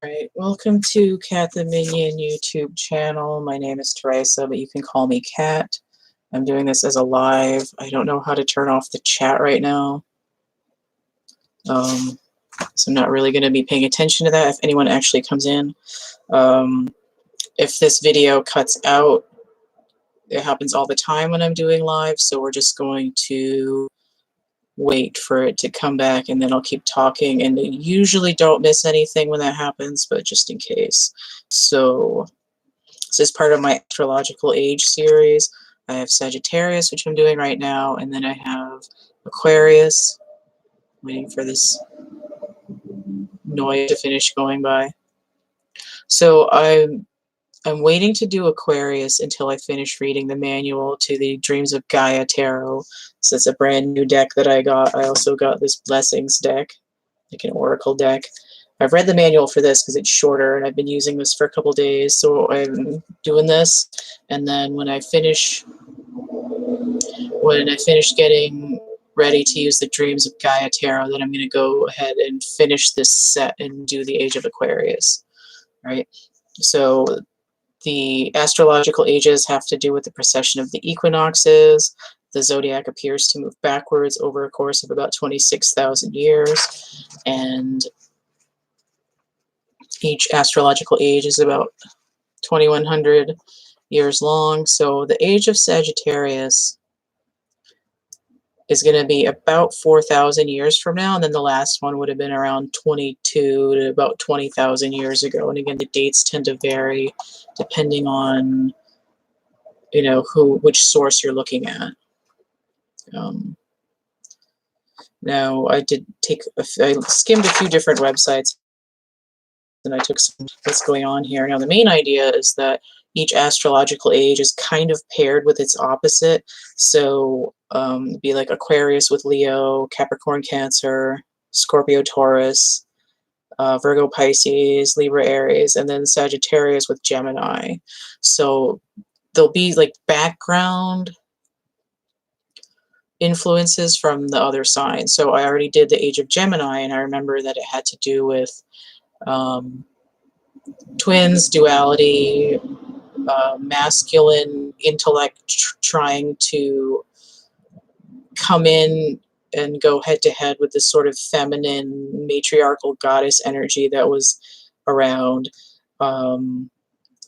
Alright, welcome to CATtheMinion YouTube channel. My name is Teresa, but you can call me Cat. I'm doing this as a live. I don't know how to turn off the chat right now. So I'm not really going to be paying attention to that if anyone actually comes in. If this video cuts out, it happens all the time when I'm doing live, so we're just going to wait for it to come back, and then I'll keep talking, and I usually don't miss anything when that happens, but just in case. So this is part of my Astrological Age series. I have Sagittarius, which I'm doing right now, and then I have Aquarius. Waiting for this noise to finish going by. So I'm waiting to do Aquarius until I finish reading the manual to the Dreams of Gaia Tarot. So it's a brand new deck that I got. I also got this Blessings deck, like an oracle deck. I've read the manual for this because it's shorter, and I've been using this for a couple days. So I'm doing this, and then when I finish getting ready to use the Dreams of Gaia Tarot, then I'm going to go ahead and finish this set and do the Age of Aquarius. Right? So the astrological ages have to do with the precession of the equinoxes. The zodiac appears to move backwards over a course of about 26,000 years, and each astrological age is about 2,100 years long. So the age of Sagittarius is going to be about 4,000 years from now, and then the last one would have been around 22 to about 20,000 years ago. And again, the dates tend to vary depending on, you know, which source you're looking at. Now, I skimmed a few different websites, and I took some what's going on here. Now, the main idea is that each astrological age is kind of paired with its opposite. So it'd be like Aquarius with Leo, Capricorn, Cancer, Scorpio, Taurus, Virgo, Pisces, Libra, Aries, and then Sagittarius with Gemini. So there'll be like background influences from the other signs. So I already did the Age of Gemini, and I remember that it had to do with twins, duality, masculine intellect trying to come in and go head to head with this sort of feminine matriarchal goddess energy that was around.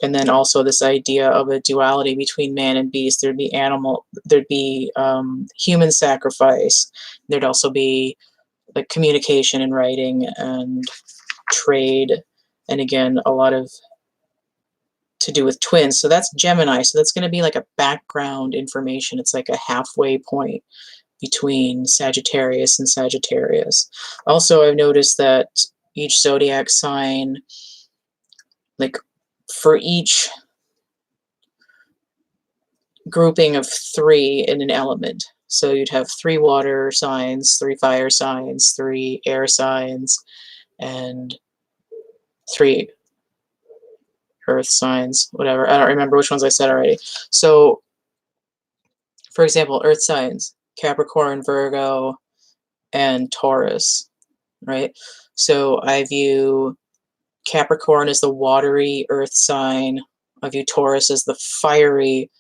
And then also this idea of a duality between man and beast. There'd be human sacrifice. There'd also be like communication and writing and trade. And again, a lot of to do with twins. So that's Gemini. So that's going to be like a background information. It's like a halfway point between Sagittarius and Sagittarius. Also, I've noticed that each zodiac sign, like for each grouping of 3 in an element. So you'd have 3 water signs, 3 fire signs, 3 air signs, and 3 earth signs, whatever. I don't remember which ones I said already. So, for example, earth signs, Capricorn, Virgo, and Taurus, right? So I view Capricorn as the watery earth sign. I view Taurus as the fiery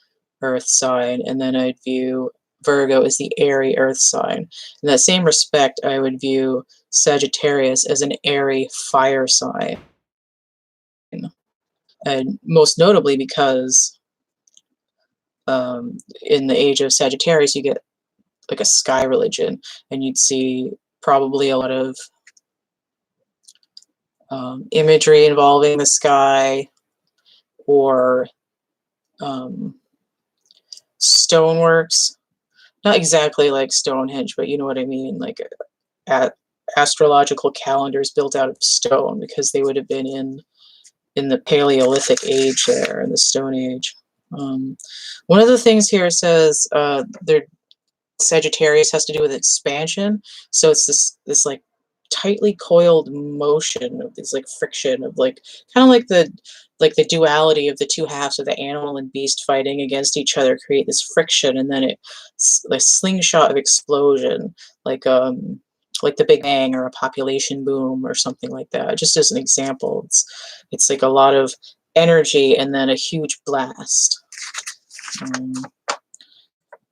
earth sign, and then I'd view Virgo as the airy earth sign. In that same respect, I would view Sagittarius as an airy fire sign. And most notably because in the age of Sagittarius, you get like a sky religion, and you'd see probably a lot of imagery involving the sky, or stoneworks. Not exactly like Stonehenge, but you know what I mean, like astrological calendars built out of stone, because they would have been in the Paleolithic age there, in the Stone Age. One of the things here says Sagittarius has to do with expansion. So it's this like tightly coiled motion of this like friction of like kind of like the duality of the two halves of the animal and beast fighting against each other create this friction, and then it's a slingshot of explosion, like like the Big Bang or a population boom or something like that. Just as an example, it's like a lot of energy and then a huge blast.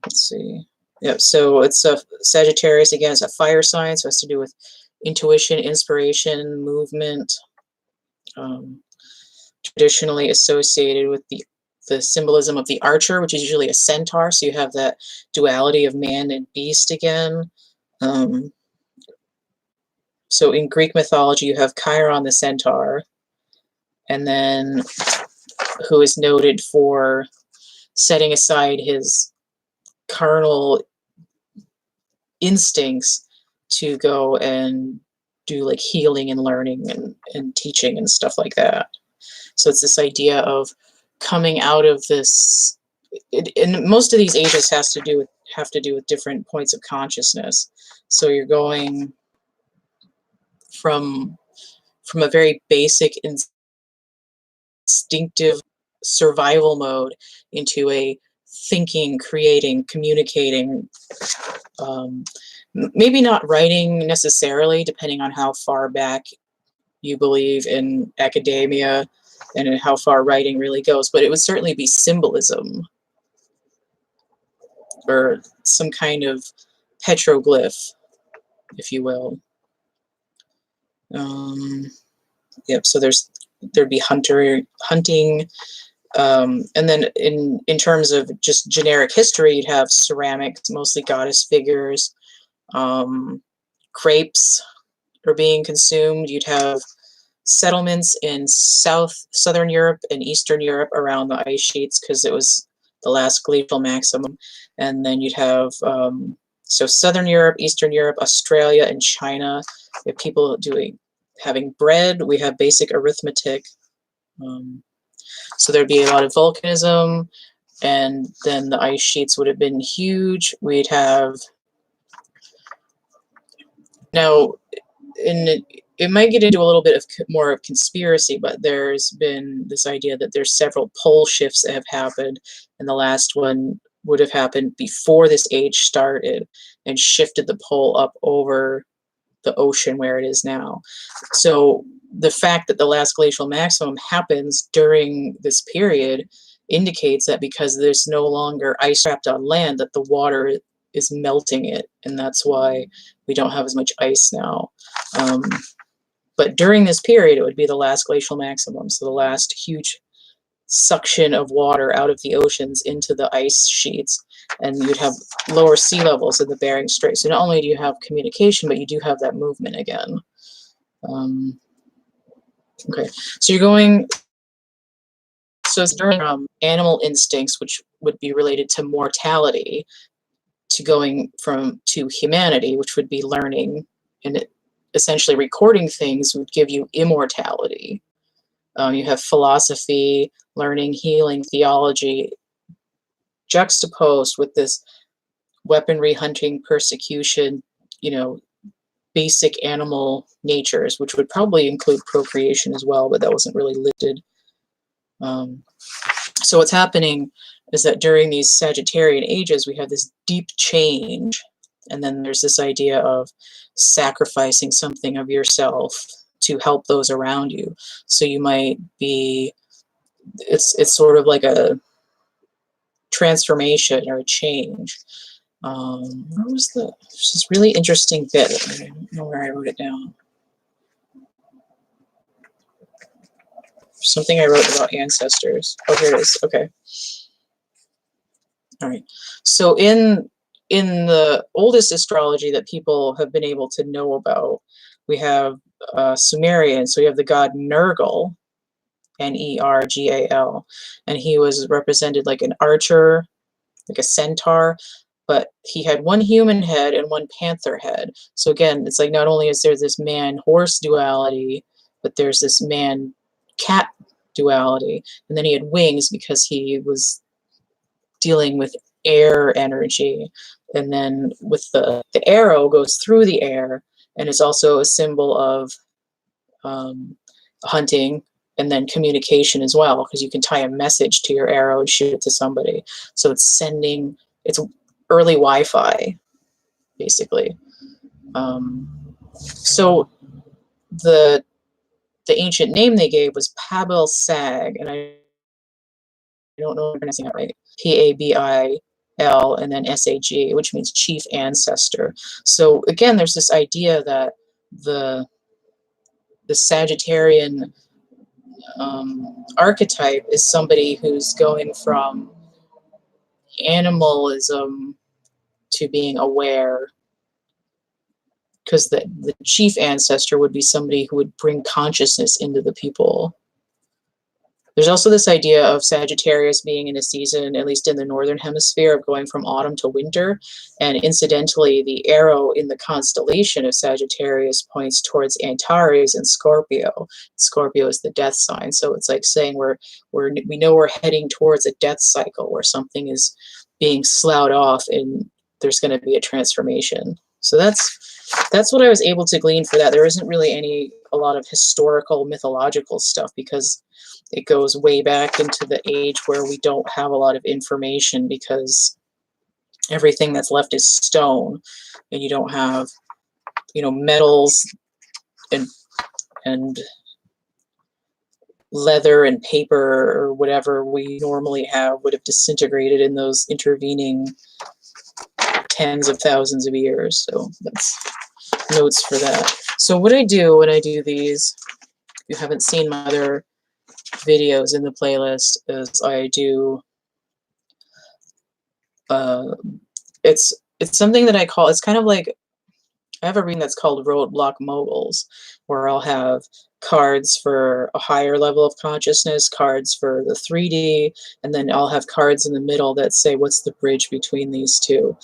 Let's see. Yeah, so it's a Sagittarius, again, it's a fire sign, so it has to do with intuition, inspiration, movement. Traditionally associated with the symbolism of the archer, which is usually a centaur, so you have that duality of man and beast again. So in Greek mythology, you have Chiron the centaur, and then who is noted for setting aside his carnal instincts to go and do like healing and learning and teaching and stuff like that. So it's this idea of coming out of this, and most of these ages have to do with different points of consciousness. So you're going from a very basic instinctive survival mode into a thinking, creating, communicating, maybe not writing necessarily, depending on how far back you believe in academia and how far writing really goes, but it would certainly be symbolism or some kind of petroglyph, if you will. Yep, so there'd be hunting, and then in terms of just generic history, you'd have ceramics, mostly goddess figures. Crepes are being consumed. You'd have settlements in southern Europe and Eastern Europe around the ice sheets because it was the last glacial maximum. And then you'd have so Southern Europe, Eastern Europe, Australia, and China. We have people having bread. We have basic arithmetic. So there'd be a lot of volcanism, and then the ice sheets would have been huge. We'd have now it might get into a little bit of more of conspiracy, but there's been this idea that there's several pole shifts that have happened, and the last one would have happened before this age started and shifted the pole up over the ocean where it is now. So the fact that the last glacial maximum happens during this period indicates that because there's no longer ice trapped on land, that the water is melting it, and that's why we don't have as much ice now. But during this period, it would be the last glacial maximum, so the last huge suction of water out of the oceans into the ice sheets, and you'd have lower sea levels in the Bering Strait. So not only do you have communication, but you do have that movement again. Okay, so you're going, so it's during animal instincts, which would be related to mortality, to going to humanity, which would be learning, and essentially recording things would give you immortality. You have philosophy, learning, healing, theology, juxtaposed with this weaponry, hunting, persecution, basic animal natures, which would probably include procreation as well, but that wasn't really listed. So what's happening is that during these Sagittarian ages, we have this deep change, and then there's this idea of sacrificing something of yourself to help those around you. So you might be, it's sort of like a transformation or a change. What was this really interesting bit? I don't know where I wrote it down. Something I wrote about ancestors. Oh, here it is. Okay. All right. So in the oldest astrology that people have been able to know about, we have Sumerian. So we have the god Nergal, Nergal, and he was represented like an archer, like a centaur, but he had one human head and one panther head. So again, it's like not only is there this man-horse duality, but there's this man-cat duality, and then he had wings because he was dealing with air energy, and then with the arrow goes through the air, and it's also a symbol of hunting and then communication as well, because you can tie a message to your arrow and shoot it to somebody. So it's early Wi-Fi, basically. So the ancient name they gave was Pabil Sag, and I don't know if I'm pronouncing that right. Pabil and then Sag, which means chief ancestor. So again, there's this idea that the Sagittarian archetype is somebody who's going from animalism to being aware, because the chief ancestor would be somebody who would bring consciousness into the people. There's also this idea of Sagittarius being in a season, at least in the northern hemisphere, of going from autumn to winter. And incidentally, the arrow in the constellation of Sagittarius points towards Antares and Scorpio. Scorpio is the death sign. So it's like saying we know we're heading towards a death cycle where something is being sloughed off and there's going to be a transformation. So that's what I was able to glean for that. There isn't really a lot of historical mythological stuff, because it goes way back into the age where we don't have a lot of information, because everything that's left is stone, and you don't have, metals and leather and paper or whatever we normally have would have disintegrated in those intervening tens of thousands of years. So that's notes for that. So what I do when I do these, if you haven't seen my other videos in the playlist, is I do it's something that I call, it's kind of like, I have a reading that's called Roadblock Moguls, where I'll have cards for a higher level of consciousness, cards for the 3D, and then I'll have cards in the middle that say what's the bridge between these two.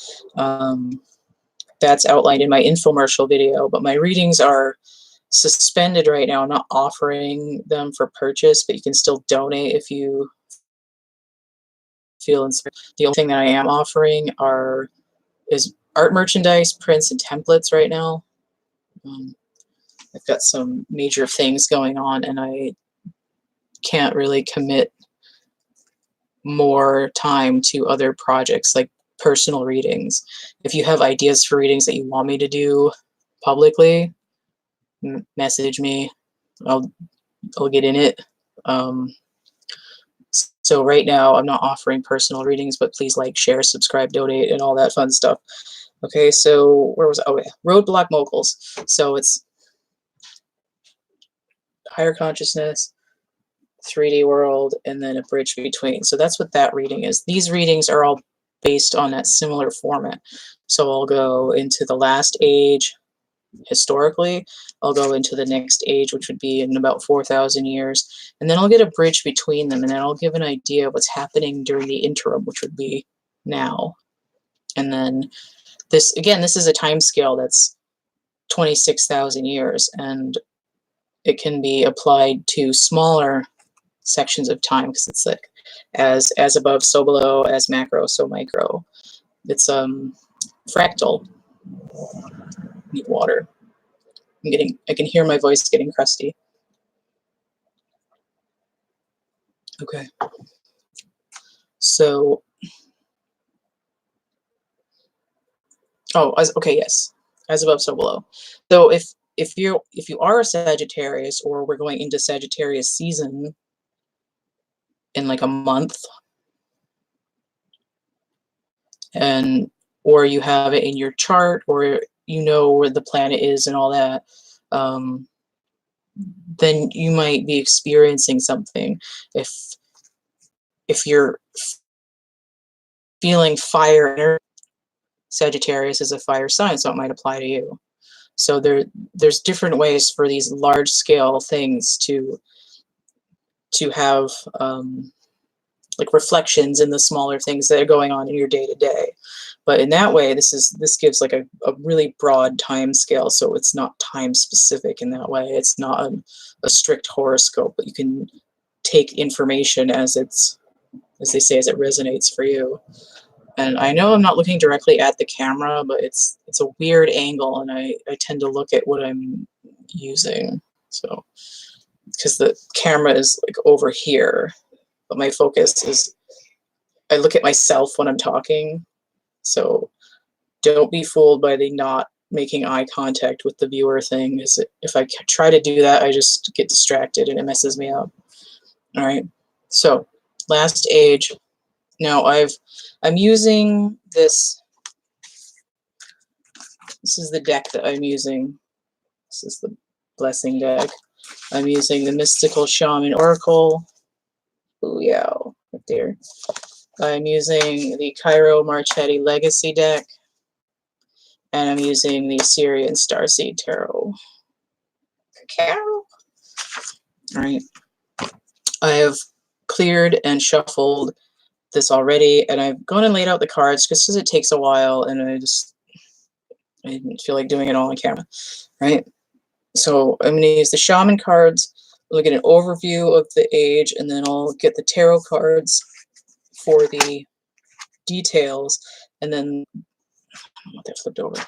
That's outlined in my infomercial video, but my readings are suspended right now. I'm not offering them for purchase, but you can still donate if you feel inspired. The only thing that I am offering is art merchandise, prints, and templates right now. I've got some major things going on, and I can't really commit more time to other projects like personal readings. If you have ideas for readings that you want me to do publicly, message me. I'll get in it. So right now I'm not offering personal readings, but please like, share, subscribe, donate, and all that fun stuff. Okay, so where was I? Oh yeah, Roadblock Moguls. So it's higher consciousness, 3D world, and then a bridge between. So that's what that reading is. These readings are all based on that similar format. So I'll go into the last age historically, I'll go into the next age, which would be in about 4,000 years, and then I'll get a bridge between them, and then I'll give an idea of what's happening during the interim, which would be now. And then this, again, this is a time scale that's 26,000 years, and it can be applied to smaller sections of time, because it's like as above, so below, as macro, so micro. It's fractal. Need water. I can hear my voice getting crusty. Okay. So, okay, yes. As above, so below. So if you are a Sagittarius, or we're going into Sagittarius season in like a month, or you have it in your chart, or you know where the planet is and all that, then you might be experiencing something. If you're feeling fire, Sagittarius is a fire sign, so it might apply to you. So there's different ways for these large scale things to have like reflections in the smaller things that are going on in your day to day. But in that way, this gives like a really broad time scale, so it's not time specific in that way. It's not a strict horoscope, but you can take information as they say, as it resonates for you. And I know I'm not looking directly at the camera, but it's a weird angle, and I tend to look at what I'm using. So, because the camera is like over here, but my focus is, I look at myself when I'm talking. So don't be fooled by the not making eye contact with the viewer thing. Is if I try to do that, I just get distracted and it messes me up. All right. So last age. Now I'm using this. This is the deck that I'm using. This is the blessing deck. I'm using the Mystical Shaman Oracle. Ooh, yeah, right there. I'm using the Cairo Marchetti Legacy deck. And I'm using the Syrian Starseed Tarot. Cacao. Alright. I have cleared and shuffled this already, and I've gone and laid out the cards just because it takes a while, and I didn't feel like doing it all on camera. Right? So I'm going to use the shaman cards. We'll get an overview of the age, and then I'll get the tarot cards for the details, and then I don't know what that flipped over.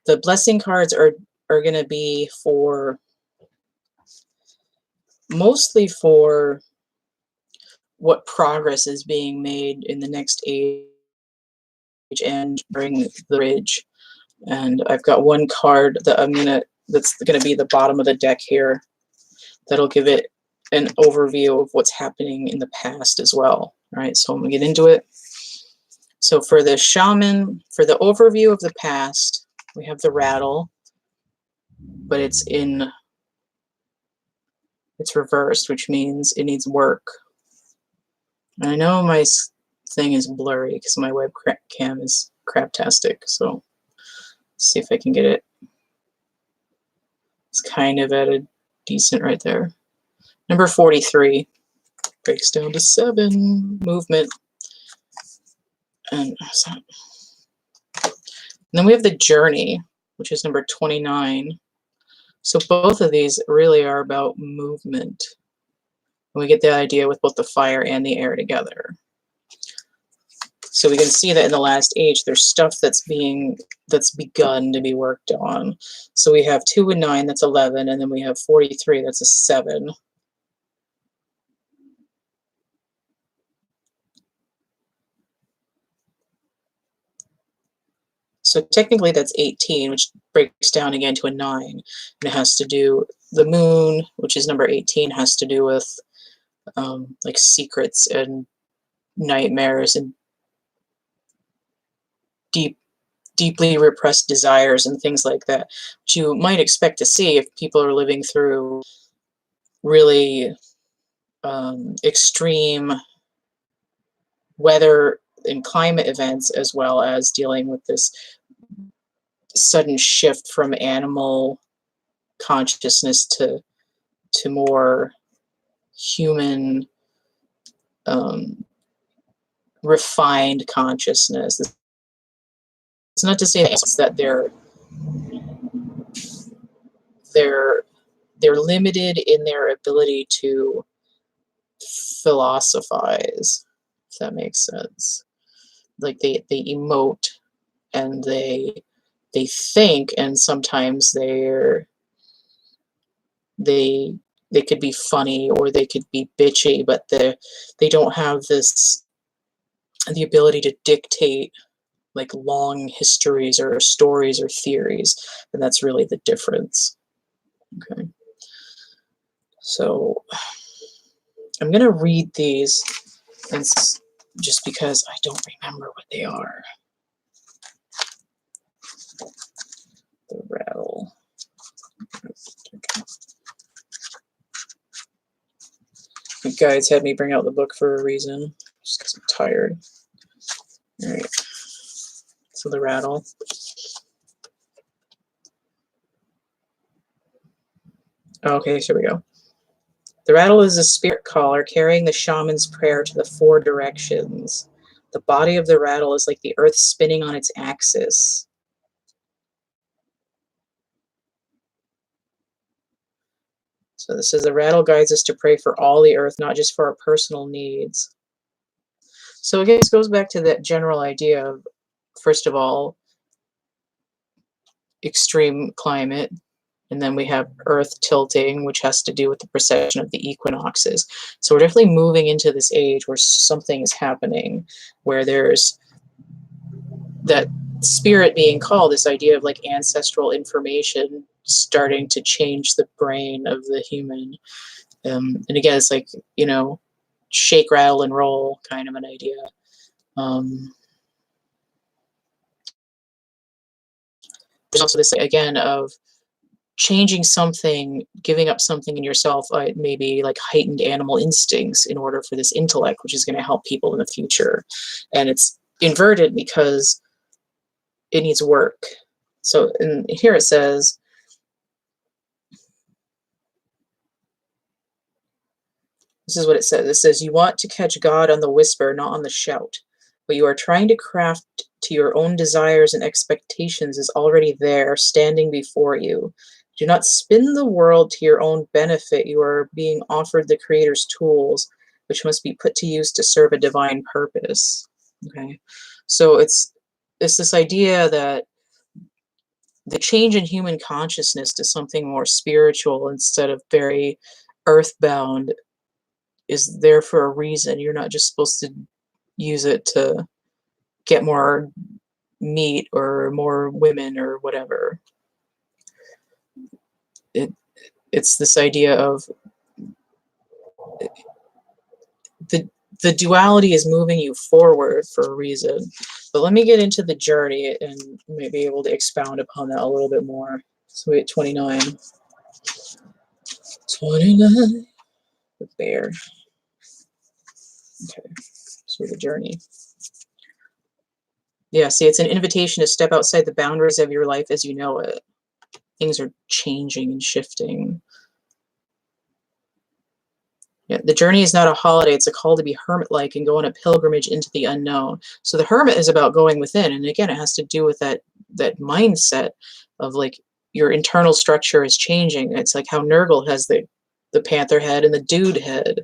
The blessing cards are going to be for mostly for what progress is being made in the next age and during the bridge. And I've got one card that that's gonna be the bottom of the deck here. That'll give it an overview of what's happening in the past as well. All right, so I'm gonna get into it. So for the shaman, for the overview of the past, we have the rattle, but it's reversed, which means it needs work. And I know my thing is blurry because my webcam is craptastic, so let's see if I can get it. It's kind of at a decent right there. Number 43 breaks down to 7 movement. And then we have the journey, which is number 29. So both of these really are about movement. And we get the idea with both the fire and the air together. So we can see that in the last age, there's stuff that's begun to be worked on. So we have 2 and 9, that's 11, and then we have 43, that's a 7. So technically that's 18, which breaks down again to a 9. And it has to do, the moon, which is number 18, has to do with like secrets and nightmares and deeply repressed desires and things like that, which you might expect to see if people are living through really extreme weather and climate events, as well as dealing with this sudden shift from animal consciousness to more human refined consciousness. It's not to say that they're limited in their ability to philosophize, if that makes sense. Like they emote and they think, and sometimes they could be funny or they could be bitchy, but they don't have the ability to dictate like long histories or stories or theories, and that's really the difference. Okay, so I'm gonna read these, and just because I don't remember what they are. The rattle. You guys had me bring out the book for a reason, just because I'm tired. All right. So the rattle. Okay, here we go. The rattle is a spirit caller carrying the shaman's prayer to the 4 directions. The body of the rattle is like the earth spinning on its axis. So this is the rattle guides us to pray for all the earth, not just for our personal needs. So again, this goes back to that general idea of, first of all, extreme climate, and then we have Earth tilting, which has to do with the precession of the equinoxes. So we're definitely moving into this age where something is happening, where there's that spirit being called, this idea of like ancestral information starting to change the brain of the human. And again, it's like, you know, shake, rattle, and roll kind of an idea. There's also this, again, of changing something, giving up something in yourself, maybe like heightened animal instincts in order for this intellect, which is going to help people in the future. And it's inverted because it needs work. So in here it says, this is what it says. It says, you want to catch God on the whisper, not on the shout. What you are trying to craft to your own desires and expectations is already there, standing before you. Do not spin the world to your own benefit. You are being offered the Creator's tools, which must be put to use to serve a divine purpose. Okay, so it's this idea that the change in human consciousness to something more spiritual instead of very earthbound is there for a reason. You're not just supposed to use it to get more meat or more women or whatever. It's this idea of the duality is moving you forward for a reason. But let me get into the journey and maybe able to expound upon that a little bit more. So we at 29. 29. The bear. Okay, so the journey. Yeah, see, it's an invitation to step outside the boundaries of your life as you know it. Things are changing and shifting. Yeah, the journey is not a holiday, it's a call to be hermit-like and go on a pilgrimage into the unknown. So the hermit is about going within, and again, it has to do with that mindset of like your internal structure is changing. It's like how Nurgle has the panther head and the dude head.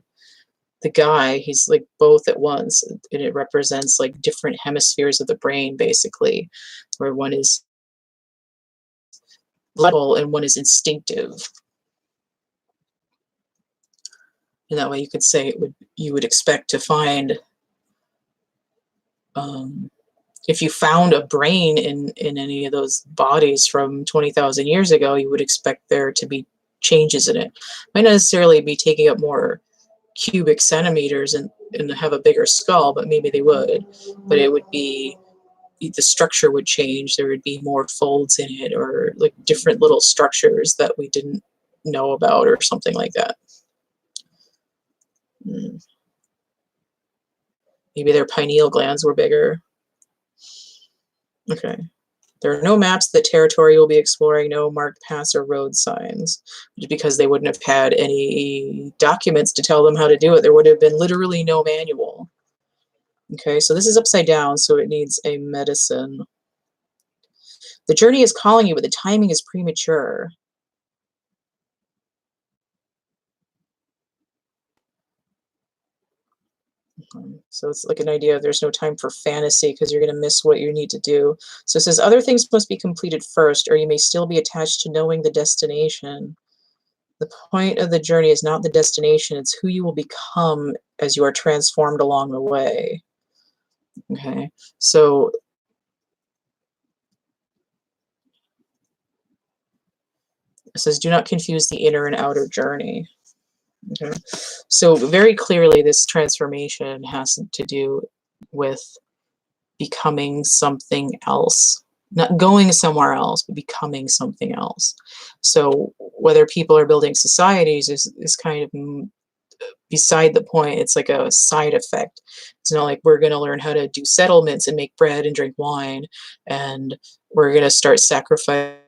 The guy, he's like both at once, and it represents like different hemispheres of the brain, basically, where one is level and one is instinctive. And that way you could say you would expect to find, if you found a brain in any of those bodies from 20,000 years ago, you would expect there to be changes in it. Might not necessarily be taking up more cubic centimeters and have a bigger skull, but maybe they would. But it would be, the structure would change. There would be more folds in it, or like different little structures that we didn't know about, or something like that. Maybe their pineal glands were bigger. Okay. There are no maps that territory will be exploring, no marked paths or road signs, because they wouldn't have had any documents to tell them how to do it. There would have been literally no manual. Okay, so this is upside down, so it needs a medicine. The journey is calling you, but the timing is premature. So it's like an idea of there's no time for fantasy because you're going to miss what you need to do. So it says other things must be completed first, or you may still be attached to knowing the destination. The point of the journey is not the destination, it's who you will become as you are transformed along the way. Okay, so it says do not confuse the inner and outer journey. Okay, so very clearly this transformation has to do with becoming something else. Not going somewhere else, but becoming something else. So whether people are building societies is kind of beside the point. It's like a side effect. It's not like we're going to learn how to do settlements and make bread and drink wine, and we're going to start sacrificing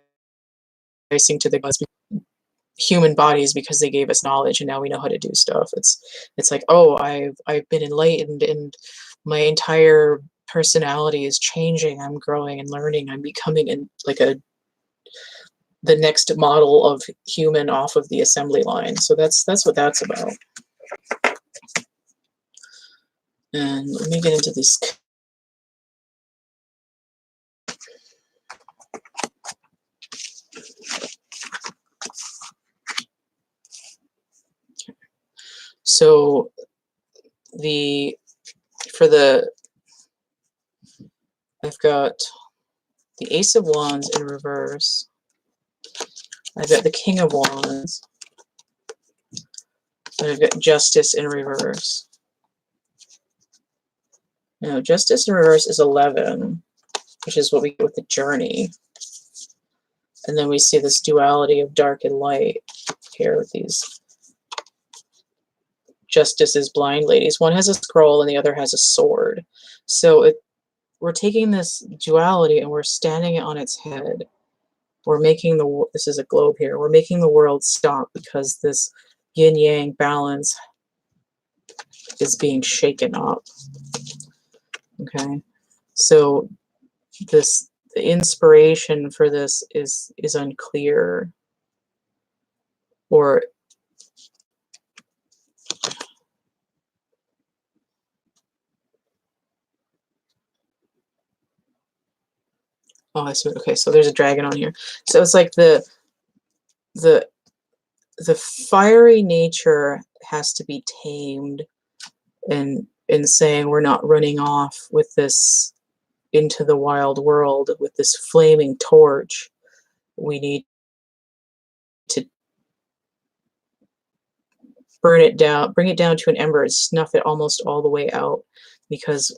to the gods human bodies because they gave us knowledge and now we know how to do stuff. It's like, oh, I've been enlightened and my entire personality is changing. I'm growing and learning. I'm becoming like the next model of human off of the assembly line. So that's what that's about. And let me get into this. So I've got the Ace of Wands in reverse. I've got the King of Wands. And I've got Justice in reverse. Now, Justice in reverse is 11, which is what we get with the Journey. And then we see this duality of dark and light here with these Justice is blind ladies. One has a scroll and the other has a sword. So we're taking this duality and we're standing it on its head. We're making this is a globe here. We're making the world stop because this yin-yang balance is being shaken up. Okay, so the inspiration for this is unclear, or oh, I see. Okay, so there's a dragon on here. So it's like the fiery nature has to be tamed, and saying we're not running off with this into the wild world with this flaming torch. We need to burn it down, bring it down to an ember and snuff it almost all the way out, because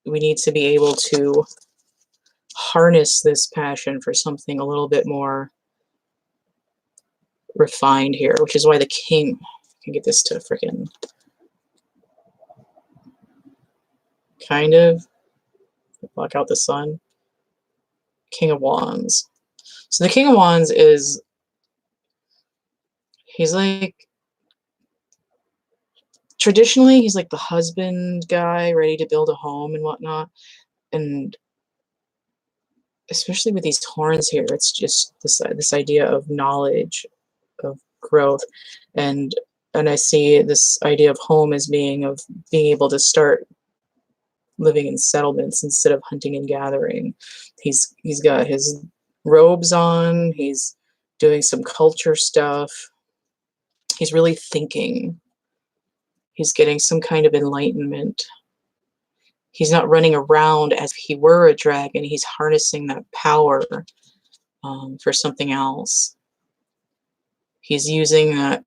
we need to be able to harness this passion for something a little bit more refined here, which is why the king, I can get this to freaking kind of block out the sun. King of Wands. So the King of Wands is, he's like, traditionally he's like the husband guy ready to build a home and whatnot, and especially with these horns here, it's just this idea of knowledge, of growth, and I see this idea of home as being able to start living in settlements instead of hunting and gathering. He's got his robes on, he's doing some culture stuff, he's really thinking, he's getting some kind of enlightenment. He's not running around as if he were a dragon, he's harnessing that power for something else. He's using that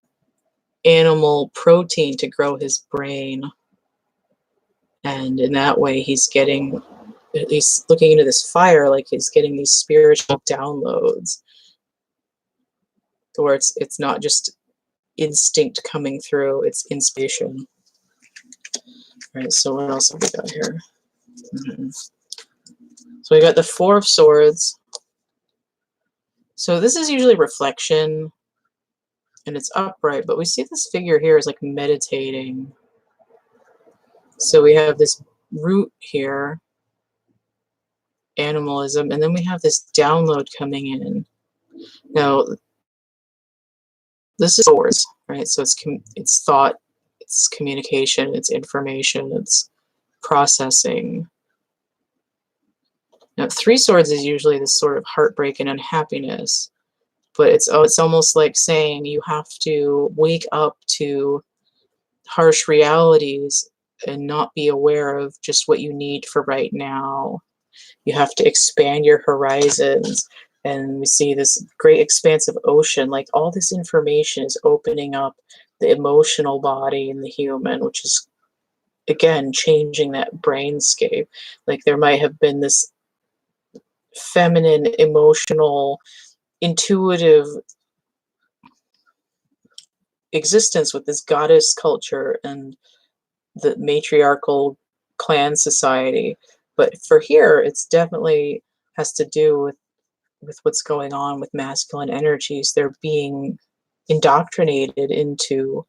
animal protein to grow his brain, and in that way he's getting, at least looking into this fire, like he's getting these spiritual downloads where it's not just instinct coming through, it's inspiration. All right, so what else have we got here? So we got the Four of Swords. So this is usually reflection and it's upright, but we see this figure here is like meditating. So we have this root here, animalism, and then we have this download coming in. Now, this is swords, right? So it's thought, it's communication, it's information, it's processing. Now, Three Swords is usually this sort of heartbreak and unhappiness, but it's almost like saying you have to wake up to harsh realities and not be aware of just what you need for right now. You have to expand your horizons, and we see this great expansive ocean. Like all this information is opening up the emotional body in the human, which is again changing that brainscape. Like there might have been this feminine, emotional, intuitive existence with this goddess culture and the matriarchal clan society, but for here it's definitely has to do with what's going on with masculine energies. They're being indoctrinated into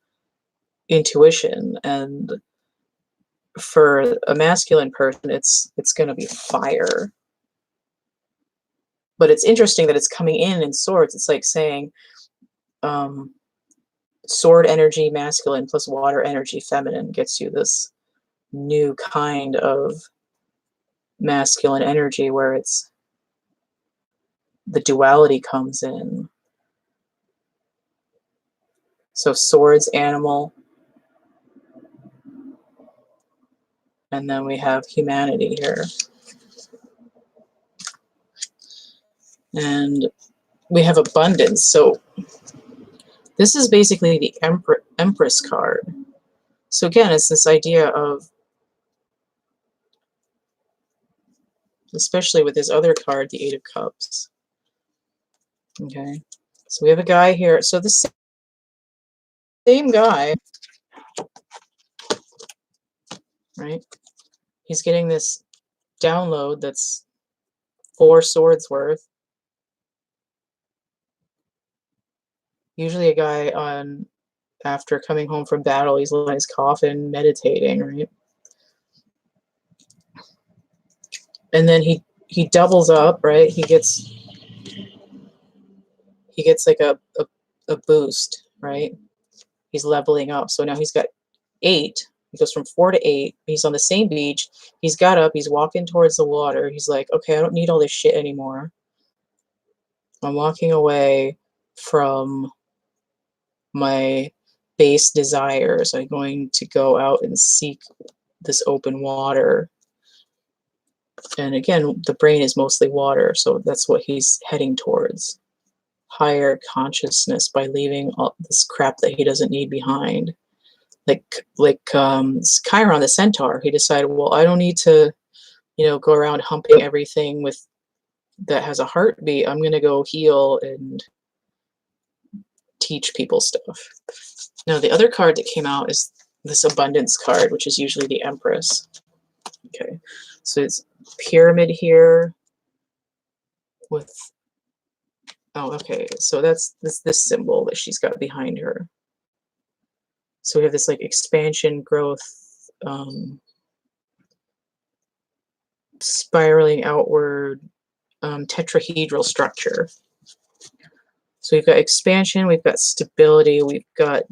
intuition, and for a masculine person it's going to be fire. But it's interesting that it's coming in swords. It's like saying sword energy masculine plus water energy feminine gets you this new kind of masculine energy where it's the duality comes in. So swords, animal, and then we have humanity here. And we have abundance. So this is basically the Empress card. So again, it's this idea of, especially with this other card, the Eight of Cups. Okay, so we have a guy here. So the same guy, right? He's getting this download that's 4 swords worth. Usually a guy after coming home from battle, he's lying in his coffin meditating, right? And then he doubles up, right? He gets like a boost, right? He's leveling up. So now he's got 8. He goes from 4 to 8. He's on the same beach. He's got up. He's walking towards the water. He's like, okay, I don't need all this shit anymore. I'm walking away from my base desires. I'm going to go out and seek this open water. And again, the brain is mostly water, so that's what he's heading towards. Higher consciousness by leaving all this crap that he doesn't need behind. Like Chiron the centaur, he decided, well, I don't need to, go around humping everything that has a heartbeat. I'm going to go heal and teach people stuff. Now, the other card that came out is this abundance card, which is usually the Empress. Okay, so it's pyramid here with, oh, okay, so that's this symbol that she's got behind her. So we have this like expansion, growth, spiraling outward, tetrahedral structure. So we've got expansion, we've got stability, we've got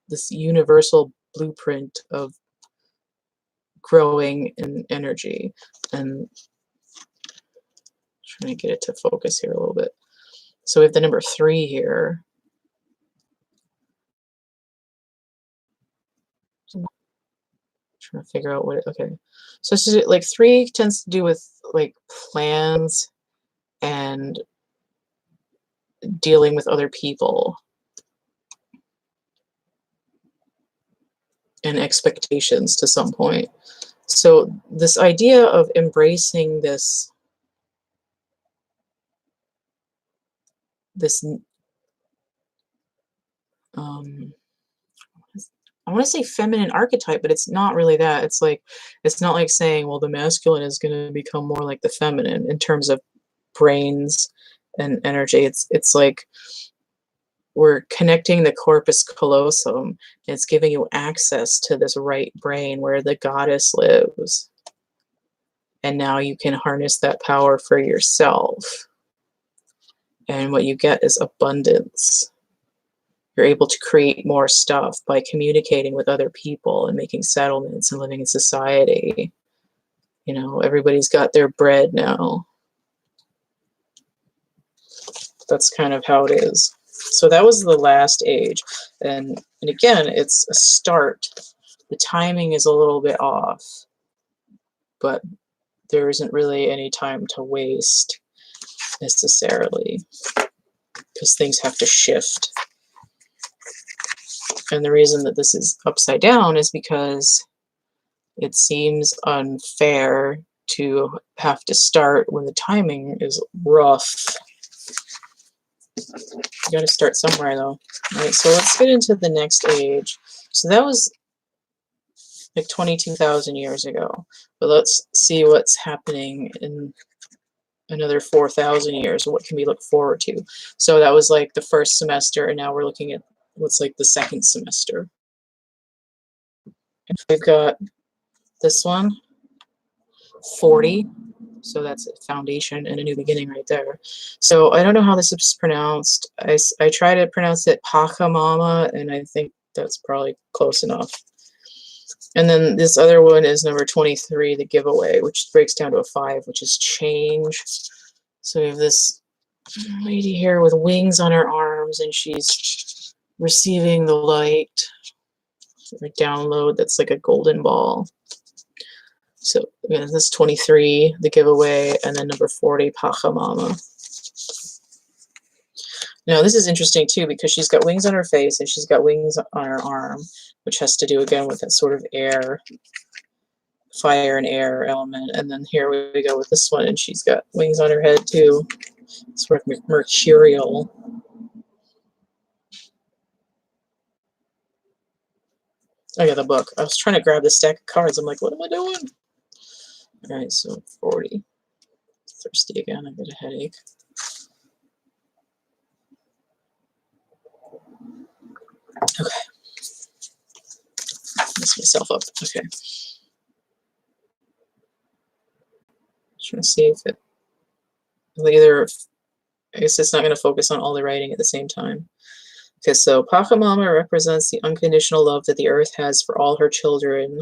this universal blueprint of growing in energy. And trying to get it to focus here a little bit. So we have the number 3 here. Trying to figure out what okay. So this is like 3 tends to do with like plans and dealing with other people and expectations to some point. So this idea of embracing this I want to say feminine archetype, but it's not really that. It's not like saying, well, the masculine is going to become more like the feminine in terms of brains and energy. It's like we're connecting the corpus callosum, and it's giving you access to this right brain where the goddess lives. And now you can harness that power for yourself. And what you get is abundance. You're able to create more stuff by communicating with other people and making settlements and living in society. Everybody's got their bread now. That's kind of how it is. So that was the last age. And again, it's a start. The timing is a little bit off, but there isn't really any time to waste necessarily because things have to shift. And the reason that this is upside down is because it seems unfair to have to start when the timing is rough. You got to start somewhere, though. All right, so let's get into the next age. So that was like 22,000 years ago. But let's see what's happening in another 4,000 years. What can we look forward to? So that was like the first semester, and now we're looking at what's like the second semester. And we've got this one, 40. So that's a foundation and a new beginning right there. So I don't know how this is pronounced. I try to pronounce it Pachamama, and I think that's probably close enough. And then this other one is number 23, the giveaway, which breaks down to a 5, which is change. So we have this lady here with wings on her arms, and she's receiving the light, or download that's like a golden ball. So again, this 23, the giveaway, and then number 40, Pachamama. Now, this is interesting too, because she's got wings on her face and she's got wings on her arm, which has to do again with that sort of air, fire and air element. And then here we go with this one, and she's got wings on her head too, sort of mercurial. I got the book. I was trying to grab the stack of cards. I'm like, what am I doing? All right, so 40. Thirsty again. I got a headache. Okay. Mess myself up. Okay. Trying to see if it will either. I guess it's not going to focus on all the writing at the same time. Okay, so Pachamama represents the unconditional love that the earth has for all her children,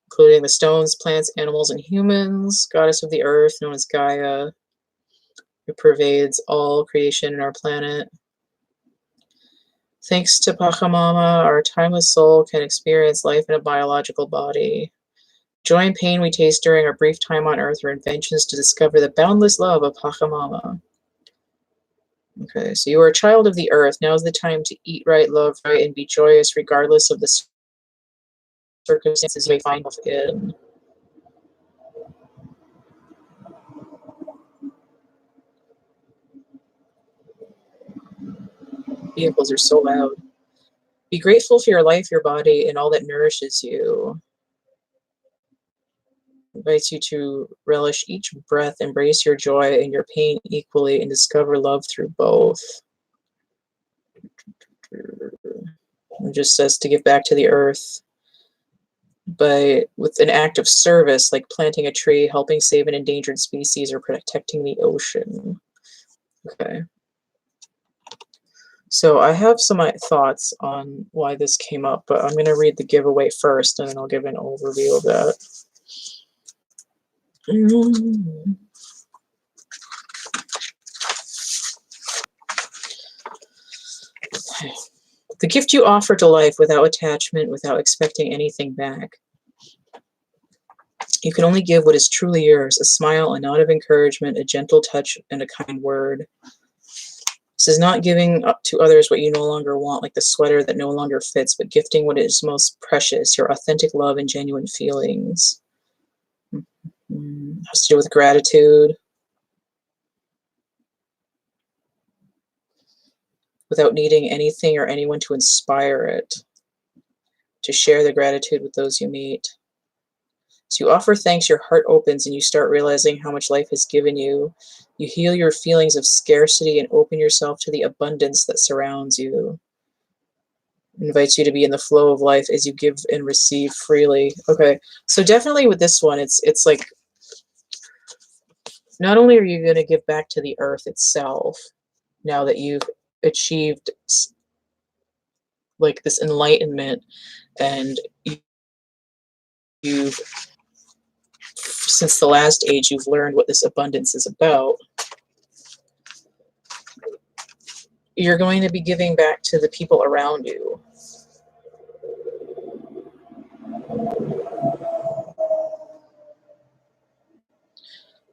including the stones, plants, animals, and humans. Goddess of the earth, known as Gaia, who pervades all creation in our planet. Thanks to Pachamama, our timeless soul can experience life in a biological body. Joy and pain we taste during our brief time on earth are inventions to discover the boundless love of Pachamama. Okay, so you are a child of the earth. Now is the time to eat right, love right, and be joyous regardless of the circumstances you may find yourself in. Vehicles are so loud. Be grateful for your life, your body, and all that nourishes you. Invites you to relish each breath, embrace your joy and your pain equally, and discover love through both. It just says to give back to the earth, but with an act of service, like planting a tree, helping save an endangered species, or protecting the ocean. Okay. So I have some thoughts on why this came up, but I'm going to read the giveaway first, and then I'll give an overview of that. The gift you offer to life without attachment, without expecting anything back. You can only give what is truly yours, a smile, a nod of encouragement, a gentle touch, and a kind word. This is not giving up to others what you no longer want, like the sweater that no longer fits, but gifting what is most precious, your authentic love and genuine feelings. It has to do with gratitude. Without needing anything or anyone to inspire it. To share the gratitude with those you meet. So you offer thanks, your heart opens, and you start realizing how much life has given you. You heal your feelings of scarcity and open yourself to the abundance that surrounds you. It invites you to be in the flow of life as you give and receive freely. Okay, so definitely with this one, it's like, not only are you going to give back to the earth itself, now that you've achieved like this enlightenment, and you've, since the last age, you've learned what this abundance is about. You're going to be giving back to the people around you.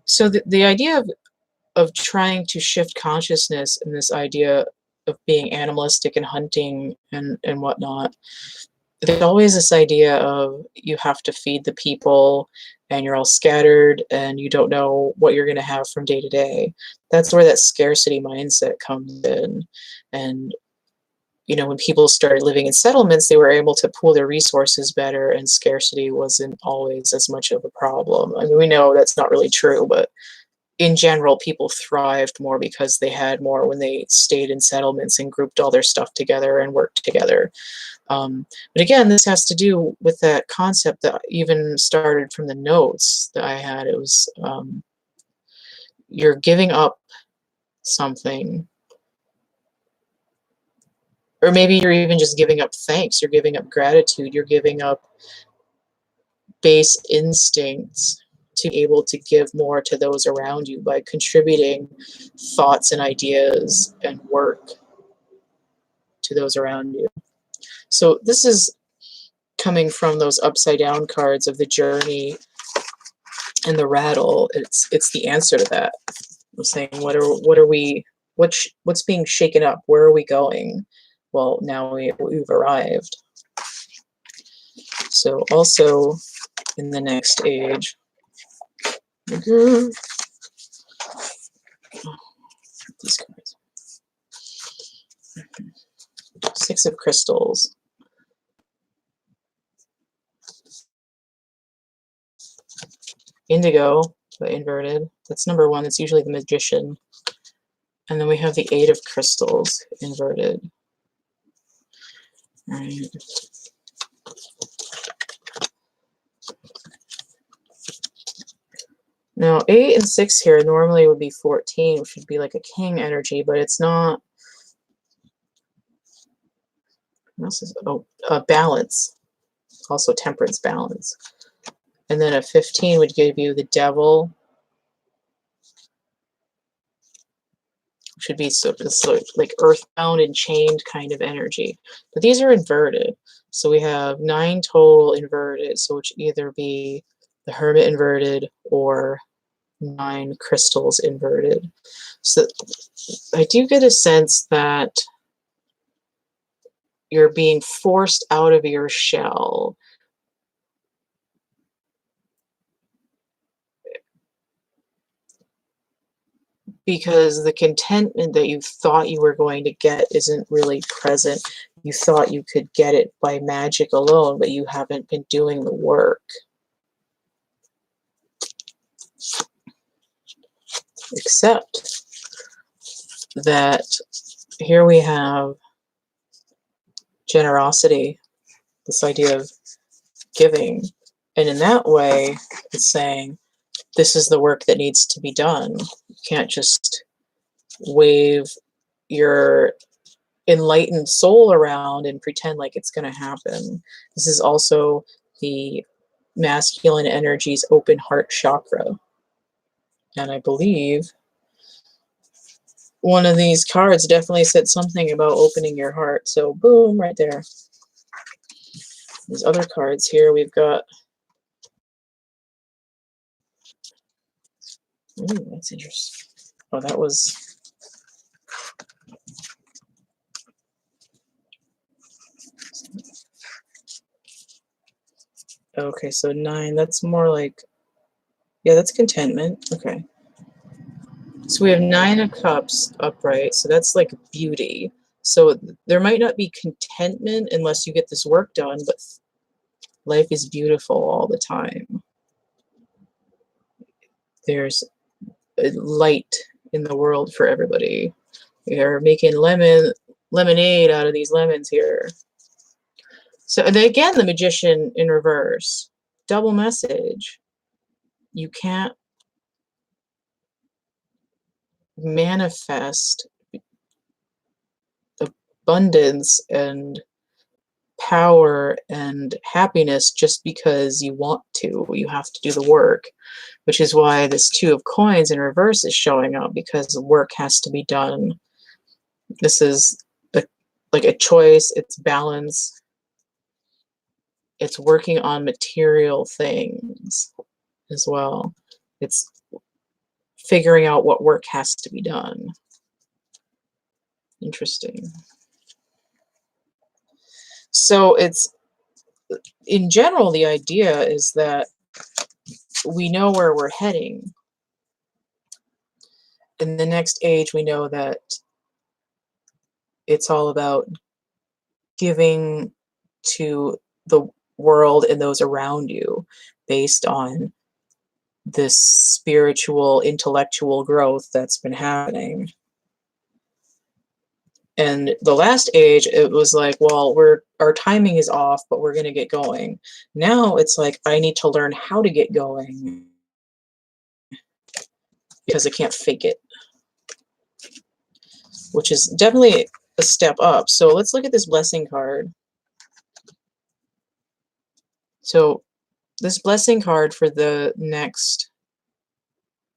So the idea of trying to shift consciousness and this idea of being animalistic and hunting and whatnot, there's always this idea of you have to feed the people and you're all scattered and you don't know what you're going to have from day to day. That's where that scarcity mindset comes in. And, you know, when people started living in settlements, they were able to pool their resources better, and scarcity wasn't always as much of a problem. I mean, we know that's not really true, but in general, people thrived more because they had more when they stayed in settlements and grouped all their stuff together and worked together. But again, this has to do with that concept that even started from the notes that I had. It was you're giving up something, or maybe you're even just giving up thanks. You're giving up gratitude. You're giving up base instincts to be able to give more to those around you by contributing thoughts and ideas and work to those around you. So this is coming from those upside down cards of the journey and the rattle. It's the answer to that. I'm saying, what are we what's being shaken up? Where are we going? Well, now we've arrived. So also in the next age, these cards. Six of Crystals. Indigo, but inverted. That's number one. It's usually the Magician. And then we have the Eight of Crystals, inverted. All right. Now, 8 and 6 here normally would be 14, which would be like a king energy, but it's not. What else is, oh, balance. Also temperance, balance. And then a 15 would give you the Devil, which would be sort of like earthbound and chained kind of energy. But these are inverted. So we have 9 total inverted, so which either be the Hermit inverted or 9 crystals inverted. So I do get a sense that you're being forced out of your shell. Because the contentment that you thought you were going to get isn't really present. You thought you could get it by magic alone, but you haven't been doing the work. Except that here we have generosity, this idea of giving. And in that way, it's saying, this is the work that needs to be done. You can't just wave your enlightened soul around and pretend like it's going to happen. This is also the masculine energy's open heart chakra. And I believe one of these cards definitely said something about opening your heart. So boom, right there. These other cards here, we've got, ooh, that's interesting. Oh, that was, okay, so 9, that's more like, yeah, that's contentment. Okay. So we have 9 of Cups upright, so that's like beauty. So there might not be contentment unless you get this work done, but life is beautiful all the time. There's light in the world for everybody. We are making lemonade out of these lemons here. So and then again, the Magician in reverse. Double message. You can't manifest abundance and power and happiness just because you want to. You have to do the work, which is why this Two of Coins in reverse is showing up, because the work has to be done. This is like a choice, it's balance, it's working on material things as well. It's figuring out what work has to be done. Interesting. So it's, in general, the idea is that we know where we're heading. In the next age, we know that it's all about giving to the world and those around you based on this spiritual, intellectual growth that's been happening. And the last age, it was like, well, our timing is off, but we're going to get going. Now it's like, I need to learn how to get going because I can't fake it, which is definitely a step up. So let's look at this blessing card. So this blessing card for the next